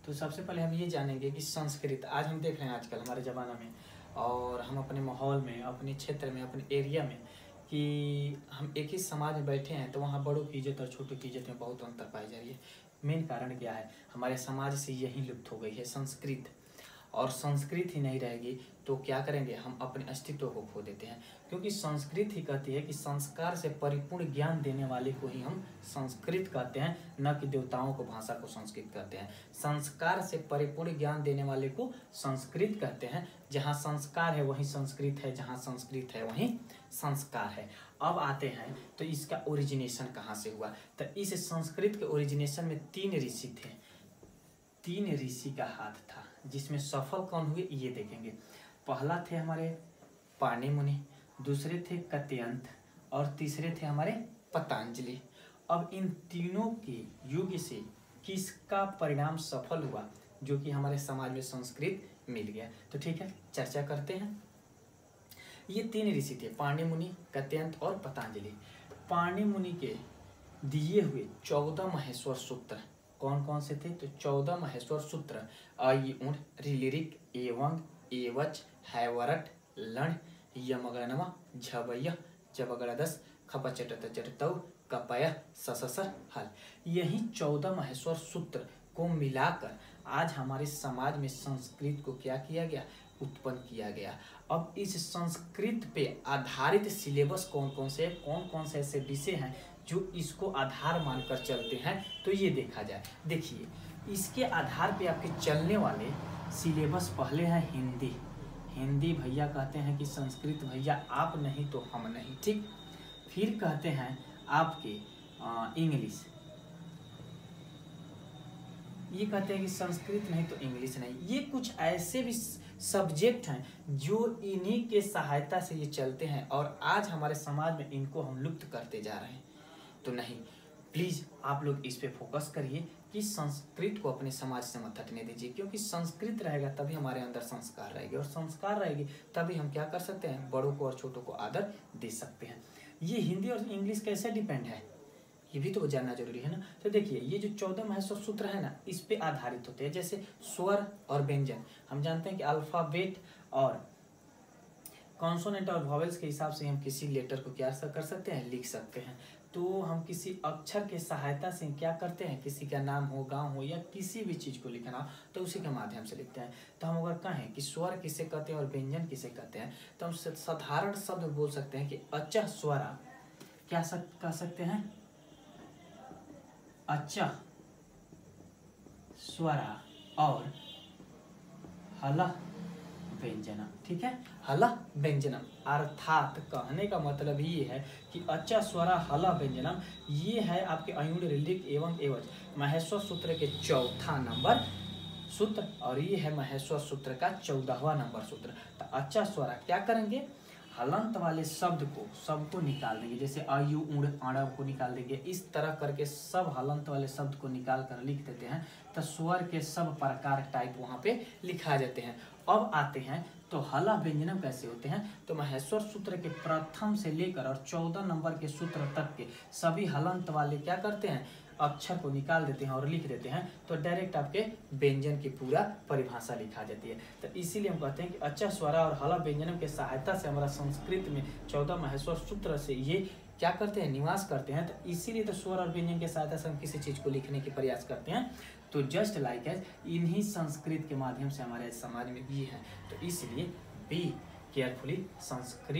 तो सबसे पहले हम ये जानेंगे कि संस्कृत आज हम देख रहे हैं आजकल हमारे ज़माना में और हम अपने माहौल में, अपने क्षेत्र में, अपने एरिया में कि हम एक ही समाज में बैठे हैं तो वहाँ बड़ों की इज्जत और छोटों की इज्जत में बहुत अंतर पाई जा रही है। मेन कारण क्या है? हमारे समाज से यही लुप्त हो गई है संस्कृत। और संस्कृत ही नहीं रहेगी तो क्या करेंगे? हम अपने अस्तित्व को खो देते हैं, क्योंकि संस्कृत ही कहती है कि संस्कार से परिपूर्ण ज्ञान देने वाले को ही हम संस्कृत कहते हैं, न कि देवताओं को, भाषा को संस्कृत कहते हैं। संस्कार से परिपूर्ण ज्ञान देने वाले को संस्कृत कहते हैं। जहाँ संस्कार है वहीं संस्कृत है, जहाँ संस्कृत है वहीं संस्कार है। अब आते हैं तो इसका ओरिजिनेशन कहाँ से हुआ? तो इस संस्कृत के ओरिजिनेशन में 3 ऋषि थे। 3 ऋषि का हाथ था, जिसमें सफल कौन हुए ये देखेंगे। पहला थे हमारे पाणि मुनि, दूसरे थे कत्यंत और तीसरे थे हमारे पतंजलि। अब इन तीनों के युग से किसका परिणाम सफल हुआ जो कि हमारे समाज में संस्कृत मिल गया? तो ठीक है, चर्चा करते हैं। ये 3 ऋषि थे, पाणि मुनि, कत्यंत और पतंजलि। पाणि मुनि के दिए हुए 14 महेश्वर सूत्र कौन कौन से थे? तो 14 महेश्वर सूत्र अयि उण ऋलिरिक एवं एवच हैवरट लण यमगणम झवय जबगड़दस खपचटतचटतौ कपय सससर हल। यही 14 महेश्वर सूत्र को मिलाकर आज हमारे समाज में संस्कृत को क्या किया गया? उत्पन्न किया गया। अब इस संस्कृत पे आधारित सिलेबस कौन कौन से ऐसे विषय हैं जो इसको आधार मानकर चलते हैं, तो ये देखा जाए। देखिए, इसके आधार पे आपके चलने वाले सिलेबस पहले है हिंदी। हिंदी भैया कहते हैं कि संस्कृत भैया आप नहीं तो हम नहीं, ठीक। फिर कहते हैं आपके इंग्लिश, ये कहते हैं कि संस्कृत नहीं तो इंग्लिश नहीं। ये कुछ ऐसे भी सब्जेक्ट हैं जो इन्हीं के सहायता से ये चलते हैं और आज हमारे समाज में इनको हम लुप्त करते जा रहे हैं। तो नहीं, प्लीज़ आप लोग इस पे फोकस करिए कि संस्कृत को अपने समाज से मत हटने दीजिए, क्योंकि संस्कृत रहेगा तभी हमारे अंदर संस्कार रहेगी और संस्कार रहेगी तभी हम क्या कर सकते हैं? बड़ों को और छोटों को आदर दे सकते हैं। ये हिंदी और इंग्लिश कैसे डिपेंड है ये भी तो जानना जरूरी है ना। तो देखिए, ये जो 14 महेश्वर सूत्र है ना, इस पे आधारित होते हैं। जैसे स्वर और व्यंजन, हम जानते हैं कि अल्फाबेट और कॉन्सोनेंट और वॉवेल्स के हिसाब से हम किसी लेटर को क्या कर सकते हैं? लिख सकते हैं। तो हम किसी अक्षर के सहायता से क्या करते हैं? किसी का नाम हो, गांव हो या किसी भी चीज़ को लिखना हो तो उसी के माध्यम से लिखते हैं। तो हम अगर कहें कि स्वर किसे कहते हैं और व्यंजन किसे कहते हैं, तो हम साधारण शब्द बोल सकते हैं कि अच स्वरा क्या कह सकते हैं? अच स्वरा और हल व्यंजनम, ठीक है। हल व्यंजनम अर्थात कहने का मतलब ये है कि अच स्वरा हल व्यंजनम, ये है आपके अयुण ऋलिक एवं एवच महेश्वर सूत्र के 4था नंबर सूत्र और ये है महेश्वर सूत्र का 14वां नंबर सूत्र। तो अच स्वरा क्या करेंगे? हलंत वाले शब्द को सबको निकाल देंगे। जैसे अयु उड़ अणव को निकाल देंगे। इस तरह करके सब हलंत वाले शब्द को निकाल कर लिख देते हैं। तो स्वर के सब प्रकार टाइप वहाँ पे लिखा जाते हैं। अब आते हैं तो हला व्यंजनम कैसे होते हैं? तो महेश्वर सूत्र के प्रथम से लेकर और 14 नंबर के सूत्र तक के सभी हलंत वाले क्या करते हैं? अक्षर को निकाल देते हैं और लिख देते हैं। तो डायरेक्ट आपके व्यंजन की पूरा परिभाषा लिखा जाती है। तो इसीलिए हम कहते हैं कि अच स्वरा और हला व्यंजनम के सहायता से हमारा संस्कृत में 14 महेश्वर सूत्र से ये क्या करते हैं? निवास करते हैं। तो इसीलिए तो स्वर और व्यंजन की सहायता से हम किसी चीज़ को लिखने के प्रयास करते हैं। तो जस्ट लाइक एज इन्हीं संस्कृत के माध्यम से हमारे समाज में ये है। तो इसलिए बी केयरफुली संस्कृत